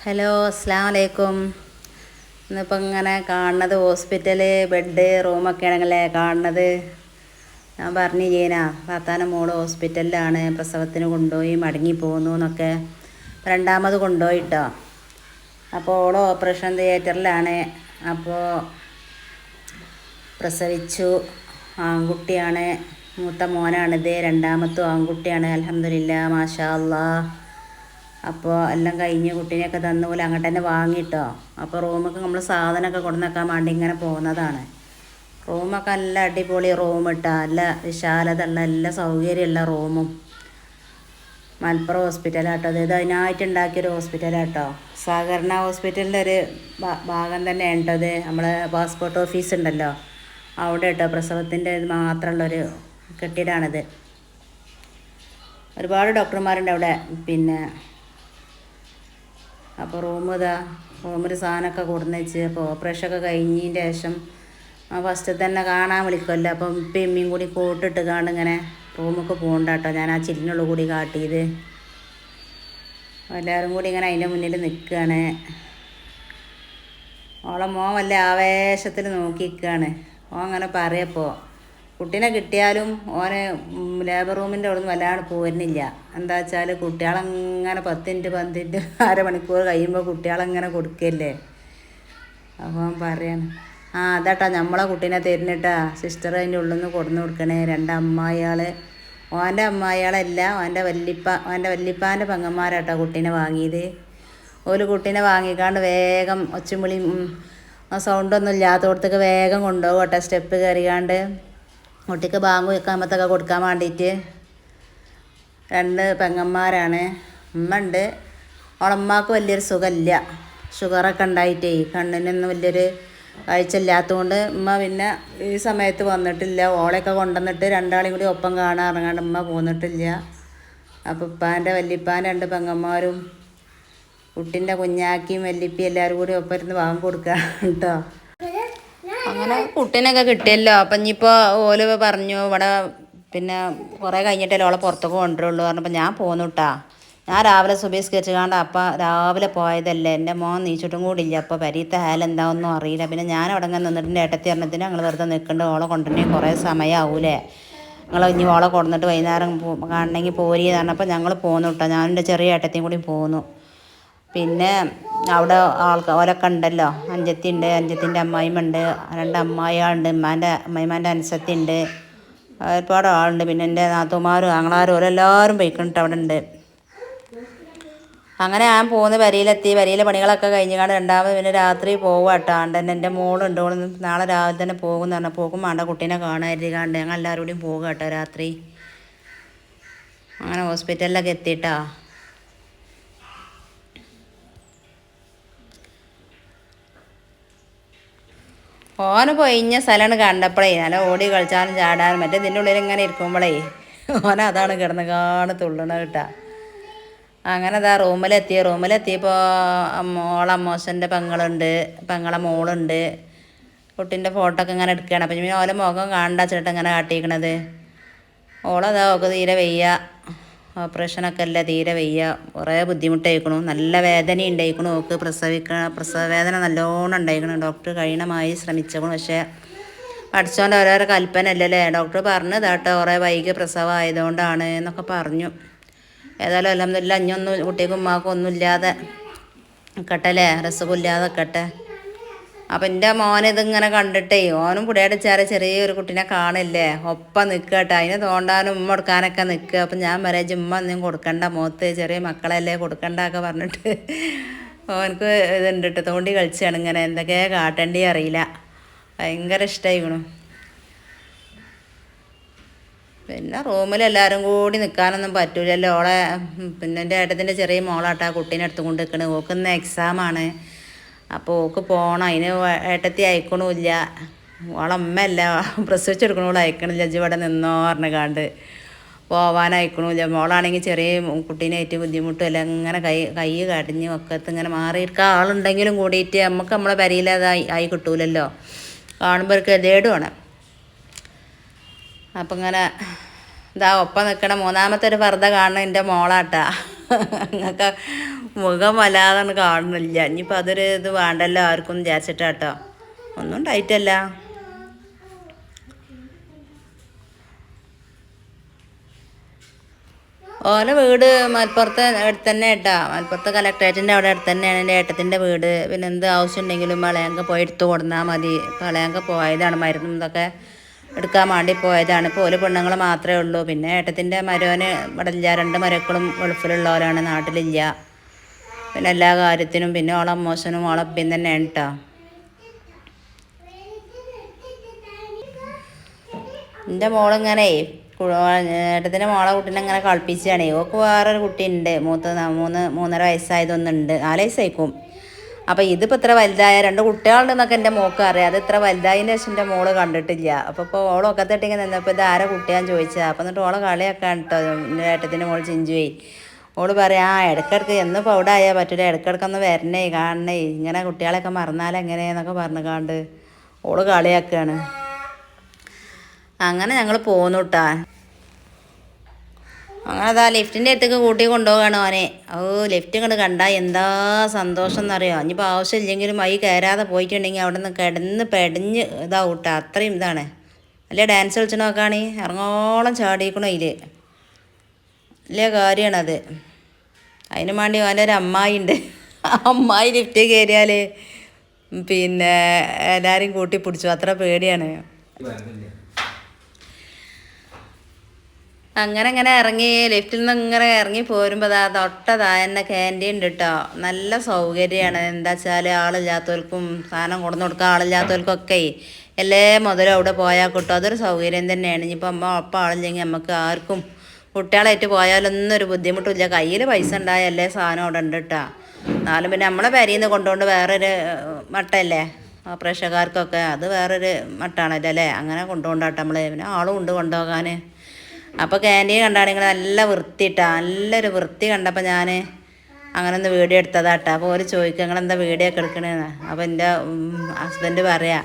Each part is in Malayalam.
ഹലോ, അസ്സലാമു അലൈക്കും. ഇന്നിപ്പോൾ ഇങ്ങനെ കാണുന്നത് ഹോസ്പിറ്റല് ബെഡ് റൂമൊക്കെ ആണെങ്കിലേ കാണുന്നത്. ഞാൻ പറഞ്ഞു ജീന താത്താൻ്റെ മോള് ഹോസ്പിറ്റലിലാണ്, പ്രസവത്തിന് കൊണ്ടുപോയി മടങ്ങി പോന്നു എന്നൊക്കെ. രണ്ടാമത് കൊണ്ടുപോയിട്ടോ. അപ്പോൾ ഓള് ഓപ്പറേഷൻ തിയേറ്ററിലാണ്. അപ്പോൾ പ്രസവിച്ചു. ആൺകുട്ടിയാണ്, മൂത്ത മോനാണിത്. രണ്ടാമത്തും ആൺകുട്ടിയാണ്. അൽഹംദുലില്ലാ, മാഷാ അല്ലാഹ്. അപ്പോൾ എല്ലാം കഴിഞ്ഞ് കുട്ടീനെയൊക്കെ തന്നു പോലെ അങ്ങോട്ട് തന്നെ വാങ്ങിയിട്ടോ. അപ്പോൾ റൂമൊക്കെ നമ്മൾ സാധനമൊക്കെ കൊണ്ടുവന്നേക്കാൻ വേണ്ടി ഇങ്ങനെ പോകുന്നതാണ്. റൂമൊക്കെ നല്ല അടിപൊളി റൂം ഇട്ടോ, നല്ല വിശാലത ഉള്ള എല്ലാ സൗകര്യമുള്ള റൂമും. മലപ്പുറം ഹോസ്പിറ്റലാട്ടോ ഇത് അതിനായിട്ട് ഉണ്ടാക്കിയൊരു ഹോസ്പിറ്റലാട്ടോ. സഹകരണ ഹോസ്പിറ്റലിൻ്റെ ഒരു ഭാഗം തന്നെയാണ് കേട്ടോ ഇത്. നമ്മളെ പാസ്പോർട്ട് ഓഫീസ് ഉണ്ടല്ലോ അവിടെ കേട്ടോ, പ്രസവത്തിൻ്റെ ഇത് മാത്രമുള്ളൊരു കെട്ടിടമാണിത്. ഒരുപാട് ഡോക്ടർമാരുണ്ട് അവിടെ. പിന്നെ അപ്പോൾ റൂമിൽ സാധനമൊക്കെ കൊടുന്ന് വെച്ച്. അപ്പോൾ ഓപ്പറേഷനൊക്കെ കഴിഞ്ഞതിൻ്റെ ശേഷം ഫസ്റ്റ് തന്നെ കാണാൻ വിളിക്കുമല്ലോ. അപ്പം ഇപ്പം ഇമ്മയും കൂടി കൂട്ടിട്ട് കാണ്ട് ഇങ്ങനെ റൂമൊക്കെ പോകണ്ട കേട്ടോ. ഞാൻ ആ ചില്ലിനുള്ളിൽ കൂടി കാട്ടിയത്. എല്ലാവരും കൂടി ഇങ്ങനെ അതിൻ്റെ മുന്നിൽ നിൽക്കുകയാണ്. ഓളെ മോൻ വല്ല ആവേശത്തിൽ നോക്കിയിരിക്കുകയാണ്. ഓൻ അങ്ങനെ പറയപ്പോൾ കുട്ടീനെ കിട്ടിയാലും ഓന് ലേബർ റൂമിൻ്റെ അവിടെ നിന്ന് വല്ലാണ്ട് പോരുന്നില്ല. എന്താ വെച്ചാൽ കുട്ടികളങ്ങനെ 10 മിനിറ്റ് അരമണിക്കൂർ കഴിയുമ്പോൾ കുട്ടികളങ്ങനെ കൊടുക്കല്ലേ. അപ്പോൾ പറയാണ് അതാട്ടോ നമ്മളെ കുട്ടീനെ തരുന്നിട്ടാ സിസ്റ്റർ അതിൻ്റെ ഉള്ളിൽ നിന്ന് കൊടുന്ന് കൊടുക്കണേ. 2 അമ്മായിയാൾ, ഓൻ്റെ അമ്മായിയാളല്ല, ഓൻ്റെ വല്യപ്പാൻ്റെ പെങ്ങന്മാരാട്ടോ കുട്ടീനെ വാങ്ങിയത്. ഒരു കുട്ടീനെ വാങ്ങിക്കാണ്ട് വേഗം ഒച്ചുംവിളി സൗണ്ടൊന്നും ഇല്ലാത്തടത്തേക്ക് വേഗം കൊണ്ടുപോകും കേട്ടോ. സ്റ്റെപ്പ് കയറിക്കാണ്ട് കുട്ടിക്ക് ബാങ്ക് വെക്കാമത്തൊക്കെ കൊടുക്കാൻ വേണ്ടിയിട്ട്. 2 പെങ്ങന്മാരാണ്. ഉമ്മ ഉണ്ട്. ഓളമ്മക്ക് വലിയൊരു സുഖമില്ല, ഷുഗറൊക്കെ ഉണ്ടായിട്ടേ കണ്ണിനൊന്നും വലിയൊരു കാഴ്ച ഇല്ലാത്തതുകൊണ്ട് ഉമ്മ പിന്നെ ഈ സമയത്ത് വന്നിട്ടില്ല. ഓളെയൊക്കെ കൊണ്ടുവന്നിട്ട് 2 കൂടി ഒപ്പം കാണാൻ ഇറങ്ങാണ്ട് ഉമ്മ പോന്നിട്ടില്ല. അപ്പോൾ വല്യപ്പാൻ്റെ 2 പെങ്ങന്മാരും കുട്ടീൻ്റെ കുഞ്ഞാക്കിയും വല്യപ്പയും എല്ലാവരും കൂടി ഒപ്പം ഇരുന്ന് ബാങ്ക് കൊടുക്കുക കേട്ടോ. അങ്ങനെ കുട്ടീനൊക്കെ കിട്ടിയല്ലോ. അപ്പം ഇനിയിപ്പോൾ ഓല് പറഞ്ഞു ഇവിടെ പിന്നെ കുറേ കഴിഞ്ഞിട്ടല്ലേ ഓളെ പുറത്തൊക്കെ കൊണ്ടുവരുള്ളൂ പറഞ്ഞപ്പോൾ ഞാൻ പോന്നു കേട്ടാ. ഞാൻ രാവിലെ സുബഹിസ്കരിച്ച് കാണ്ട് അപ്പം രാവിലെ പോയതല്ലേ, എൻ്റെ മോൻ നീച്ചിട്ടും കൂടി ഇല്ല. അപ്പോൾ പരീത്തെ ഹാലെന്താണെന്നും അറിയില്ല. പിന്നെ ഞാൻ അവിടെ അങ്ങനെ നിന്നിട്ട് ഏട്ടത്തി പറഞ്ഞതിന് ഞങ്ങൾ വെറുതെ നിൽക്കേണ്ട, ഓളെ കൊണ്ടുവരണേ കുറേ സമയമാവൂലേ, നിങ്ങൾ ഇനി ഓളെ കൊണ്ടുവന്നിട്ട് വൈകുന്നേരം കാണണമെങ്കിൽ പോരി പറഞ്ഞപ്പോൾ ഞങ്ങൾ പോന്നു കേട്ടോ. ഞാനും എൻ്റെ ചെറിയ ഏട്ടത്തിയും കൂടി പോന്നു. പിന്നെ അവിടെ ഓലൊക്കെ ഉണ്ടല്ലോ, അഞ്ചത്തി ഉണ്ട്, അഞ്ചത്തിൻ്റെ അമ്മായിമുണ്ട്, 2 അമ്മായികളുണ്ട്, അമ്മായിമാൻ്റെ അനുസത്തി ഉണ്ട്, ഒരുപാട് ആളുണ്ട്. പിന്നെ എൻ്റെ നാത്തുമാരും ആങ്ങളാരും ഓരെല്ലാവരും പോയിക്കണിട്ട് അവിടെ ഉണ്ട്. അങ്ങനെ ഞാൻ പോകുന്ന വരിയിലെത്തി. വരിയിലെ പണികളൊക്കെ കഴിഞ്ഞാണ്ട് രണ്ടാമത് പിന്നെ രാത്രി പോകുക കേട്ടോ. തന്നെ എൻ്റെ മോളുണ്ട്, ഓൾ നാളെ രാവിലെ തന്നെ പോകുമെന്ന് പറഞ്ഞാൽ പോകും വേണ്ട, കുട്ടീനെ കാണാതിരിക്കാണ്ട് ഞങ്ങൾ എല്ലാവരും കൂടിയും പോകുക കേട്ടോ രാത്രി. അങ്ങനെ ഹോസ്പിറ്റലിലൊക്കെ എത്തിയിട്ടാ. ഓന് പൊയിഞ്ഞ സ്ഥലമാണ് കണ്ടപ്പോഴേ നല്ല ഓടി കളിച്ചാലും ചാടാനും മറ്റേ ഇതിൻ്റെ ഉള്ളിൽ ഇങ്ങനെ ഇരിക്കുമ്പോഴേ അതാണ് കിടന്ന് തുള്ളണ കിട്ടാ. അങ്ങനെ അതാ റൂമിലെത്തിയപ്പോൾ അമ്മോശൻ്റെ പെങ്ങളെ മോളുണ്ട്. കുട്ടീൻ്റെ ഫോട്ടോ ഒക്കെ ഇങ്ങനെ എടുക്കുകയാണ്. അപ്പം പിന്നെ ഓലെ മുഖം കാണണ്ട വെച്ചിട്ട് ഇങ്ങനെ കാട്ടിയിരിക്കണത്. ഓളതാ ഓക്ക് തീരെ വയ്യ, ഓപ്പറേഷനൊക്കെ അല്ല, തീരെ വയ്യ, കുറേ ബുദ്ധിമുട്ടായിക്കണു, നല്ല വേദന ഉണ്ടായിക്കണു. ഓക്ക് പ്രസവ വേദന നല്ലോണം ഉണ്ടായിക്കണു. ഡോക്ടർ കഴിയണമായി ശ്രമിച്ചേക്കണു. പക്ഷേ പഠിച്ചോണ്ട് ഓരോരോ കൽപ്പന അല്ലല്ലേ. ഡോക്ടർ പറഞ്ഞത് കേട്ടോ കുറേ വൈകി പ്രസവം ആയതുകൊണ്ടാണ് എന്നൊക്കെ പറഞ്ഞു. ഏതായാലും അൽഹംദുലില്ലാ ഇനിയൊന്നും കുട്ടിക്കും ഉമ്മാക്കും ഒന്നും ഇല്ലാതെ നിൽക്കട്ടെ അല്ലേ, രസമില്ലാതെ നിൽക്കട്ടെ. അപ്പം എൻ്റെ മോനിതിങ്ങനെ കണ്ടിട്ടേ ഓനും പുടിയടിച്ചാറ് ചെറിയൊരു കുട്ടീനെ കാണില്ലേ, ഒപ്പം നിൽക്കുക കേട്ടോ. അതിന് തോണ്ടാനും ഉമ്മ കൊടുക്കാനൊക്കെ നിൽക്കുക. അപ്പം ഞാൻ പറയാം ഉമ്മ ഒന്നും കൊടുക്കണ്ട, മുഖത്ത് ചെറിയ മക്കളല്ലേ കൊടുക്കണ്ട ഒക്കെ പറഞ്ഞിട്ട് ഓനക്ക് ഇതുണ്ട് കേട്ടോ, തോണ്ടി കളിച്ചാണ് ഇങ്ങനെ എന്തൊക്കെ കാട്ടേണ്ടി അറിയില്ല. ഭയങ്കര ഇഷ്ടമായിക്കണു. പിന്നെ റൂമിലെല്ലാവരും കൂടി നിൽക്കാനൊന്നും പറ്റൂലല്ലോ. ഓളെ പിന്നെ എൻ്റെ ഏട്ടത്തിൻ്റെ ചെറിയ മോളാട്ടാ കുട്ടീനെ എടുത്തുകൊണ്ട് നിൽക്കണത്. ഓൾക്കിന്ന് എക്സാമാണ്. അപ്പോൾ ഓൾക്ക് പോകണം. അതിന് ഏട്ടത്തി അയക്കണമില്ല, ഓളമ്മല്ല പ്രസവിച്ചെടുക്കണോള് അയക്കണില്ല, ഇവിടെ നിന്നോ പറഞ്ഞാണ്ട് പോവാൻ അയക്കണമില്ല. മോളാണെങ്കിൽ ചെറിയ കുട്ടീനായിട്ട് ബുദ്ധിമുട്ടും എല്ലാം ഇങ്ങനെ കൈ കടിഞ്ഞ് ഒക്കത്ത് ഇങ്ങനെ മാറിയിരിക്കാൻ ആളുണ്ടെങ്കിലും കൂടിയിട്ട് നമുക്ക് നമ്മളെ പരിയിലതായി ആയി കിട്ടൂലല്ലോ, കാണുമ്പോൾ ഒരു ഗതികേടുമാണ്. അപ്പം ഇങ്ങനെ ഇതാ ഒപ്പം നിൽക്കണം. മൂന്നാമത്തെ ഒരു ഫർദ കാണണം എൻ്റെ മോളാട്ടാ. നിങ്ങൾക്ക് മുഖം വല്ലാതെ കാണുന്നില്ല. ഇനിയിപ്പോൾ അതൊരു ഇത് വേണ്ടല്ലോ ആർക്കും വിചാരിച്ചിട്ടാട്ടോ. ഒന്നും ഉണ്ടായിട്ടല്ല. ഓലെ വീട് മലപ്പുറത്ത് അടുത്ത് തന്നെ കേട്ടോ. മലപ്പുറത്ത് കലക്ട്രേറ്റിൻ്റെ അവിടെ അടുത്ത് തന്നെയാണ് എൻ്റെ ഏട്ടത്തിൻ്റെ വീട്. പിന്നെ എന്ത് ആവശ്യം ഉണ്ടെങ്കിലും വളയങ്ക പോയി എടുത്തു കൊടുന്നാൽ മതി. വളയങ്ക പോയതാണ്, മരുന്നും ഇതൊക്കെ എടുക്കാൻ വേണ്ടി പോയതാണ്. ഇപ്പോൾ ഓല് പെണ്ണുങ്ങൾ മാത്രമേ ഉള്ളൂ. പിന്നെ ഏട്ടത്തിൻ്റെ മരോന് ഇവിടെ ഇല്ല. 2 മരക്കളും ഗൾഫിലുള്ളവരാണ്, നാട്ടിലില്ല. പിന്നെ എല്ലാ കാര്യത്തിനും പിന്നെ ഓളെ അമ്മോശനും ഓളെ അപ്പയും തന്നെയാണ് കേട്ടോ. എൻ്റെ മോളിങ്ങനെ ഏട്ടത്തിൻ്റെ മോളെ കുട്ടീനെ ഇങ്ങനെ കളിപ്പിച്ചാണേ. ഓക്ക് വേറൊരു കുട്ടിയുണ്ട്, 3.5 വയസ്സായതൊന്നുണ്ട്, 4 വയസ്സായിക്കും. അപ്പോൾ ഇതിപ്പോൾ ഇത്ര വലുതായ 2 കുട്ടികളുണ്ടെന്നൊക്കെ എൻ്റെ മോൾക്ക് അറിയാം. അത് ഇത്ര വലുതായതിൻ്റെ ശേഷം എൻ്റെ മോള് കണ്ടിട്ടില്ല. അപ്പോൾ ഓളൊക്കെ തട്ടിങ്ങനെ നിന്നപ്പോൾ ഇത് ആരെ കുട്ടിയാന്ന് ചോദിച്ചാൽ. അപ്പം എന്നിട്ട് ഓളെ കളിയാക്കാൻ കേട്ടോ എൻ്റെ ഏട്ടത്തിൻ്റെ മോൾ ചിഞ്ചുവേ. ഓള് പറയാം, ഇടയ്ക്കിടയ്ക്ക് എന്നിപ്പോൾ അവിടെ ആയാൽ പറ്റില്ല, ഇടയ്ക്കിടയ്ക്കൊന്ന് വരണേ കാണണേ, ഇങ്ങനെ കുട്ടികളെയൊക്കെ മറന്നാലെങ്ങനെയെന്നൊക്കെ പറഞ്ഞു കാണ്ട് ഓള് കളിയാക്കുകയാണ്. അങ്ങനെ ഞങ്ങൾ പോന്നു കേട്ടാ. അങ്ങനെ അതാ ലിഫ്റ്റിൻ്റെ അടുത്തേക്ക് കൂട്ടി കൊണ്ടുപോവുകയാണ് ഓനെ. ലിഫ്റ്റ് ഇങ്ങോട്ട് കണ്ടാൽ എന്താ സന്തോഷം എന്നറിയോ. ഇനിയിപ്പോൾ ആവശ്യമില്ലെങ്കിലും അതിൽ കയറാതെ പോയിട്ടുണ്ടെങ്കിൽ അവിടെ നിന്ന് കിടന്ന് പെടഞ്ഞ് ഇതാവും കേട്ടോ. അത്രയും ഇതാണ്. അല്ലേ ഡാൻസ് കളിച്ചണോക്കാണ്, ഇറങ്ങോളം ചാടിക്കണോ അതിൽ. വലിയ കാര്യമാണത്. അതിന് വേണ്ടി ഓൻ്റെ ഒരു അമ്മായി ഉണ്ട്. അമ്മായി ലിഫ്റ്റ് കയറിയാൽ പിന്നെ എല്ലാവരെയും കൂട്ടി പിടിച്ചു. അത്ര പേടിയാണ്. അങ്ങനെ ഇറങ്ങി ലിഫ്റ്റിൽ നിന്ന് ഇങ്ങനെ ഇറങ്ങി പോരുമ്പോൾ തൊട്ടതായ തന്നെ ക്യാൻറ്റീൻ ഉണ്ട് കേട്ടോ. നല്ല സൗകര്യമാണ്. എന്താ വെച്ചാൽ ആളില്ലാത്തവർക്കും സാധനം കൊണ്ടു കൊടുക്കുക, ആളില്ലാത്തവർക്കൊക്കെ എല്ലേ മുതലും അവിടെ പോയാൽ കിട്ടും. അതൊരു സൗകര്യം തന്നെയാണ്. ഇനിയിപ്പോൾ ഒപ്പം ആളില്ലെങ്കിൽ നമുക്ക് ആർക്കും കുട്ടികളായിട്ട് പോയാലൊന്നും ഒരു ബുദ്ധിമുട്ടില്ല. കയ്യിൽ പൈസ ഉണ്ടായല്ലേ സാധനം അവിടെ ഉണ്ട് കേട്ടോ. എന്നാലും പിന്നെ നമ്മളെ പെരയിൽ നിന്ന് കൊണ്ടുകൊണ്ട് വേറൊരു മട്ടല്ലേ പ്രേക്ഷകർക്കൊക്കെ, അത് വേറൊരു മട്ടാണല്ലോ അല്ലേ. അങ്ങനെ കൊണ്ടുകൊണ്ടാട്ടോ നമ്മൾ. പിന്നെ ആളും ഉണ്ട് കൊണ്ടുപോകാൻ. അപ്പോൾ ക്യാൻറ്റീൻ കണ്ടാണെങ്കിൽ നല്ല വൃത്തിയിട്ടാ. നല്ലൊരു വൃത്തി കണ്ടപ്പോൾ ഞാൻ അങ്ങനെ ഒന്ന് വീഡിയോ എടുത്തതാട്ടോ. അപ്പോൾ ഓര് ചോദിക്കുക നിങ്ങളെന്താ വീഡിയോ ഒക്കെ എടുക്കണേന്ന്. അപ്പോൾ എൻ്റെ ഹസ്ബൻഡ് പറയാം,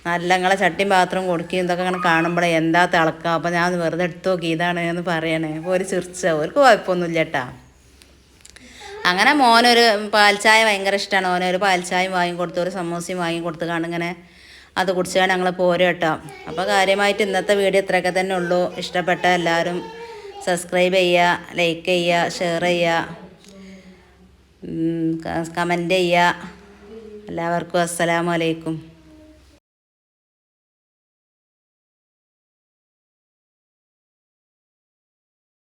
നല്ല നിങ്ങളെ ചട്ടിയും പാത്രം കൊടുക്കുകയും ഇതൊക്കെ അങ്ങനെ കാണുമ്പോഴേ എന്താ തിളക്കുക. അപ്പോൾ ഞാൻ വെറുതെ എടുത്തു നോക്കി ഇതാണ് എന്ന് പറയണേ. അപ്പോൾ ഒരു ചിരിച്ച, അവർക്ക് കുഴപ്പമൊന്നുമില്ല കേട്ടോ. അങ്ങനെ മോനൊരു പാൽച്ചായ ഭയങ്കര ഇഷ്ടമാണ്. ഓനൊരു പാൽച്ചായയും വാങ്ങിക്കൊടുത്തു, ഒരു സമൂസയും വാങ്ങിക്കൊടുത്ത് കാണിങ്ങനെ അത് കുടിച്ചാൽ ഞങ്ങൾ പോരും കേട്ടോ. അപ്പോൾ കാര്യമായിട്ട് ഇന്നത്തെ വീഡിയോ ഇത്രയൊക്കെ തന്നെ ഉള്ളൂ. ഇഷ്ടപ്പെട്ട എല്ലാവരും സബ്സ്ക്രൈബ് ചെയ്യുക, ലൈക്ക് ചെയ്യുക, ഷെയർ ചെയ്യുക, കമൻറ്റ് ചെയ്യുക. എല്ലാവർക്കും അസ്സലാമു അലൈക്കും.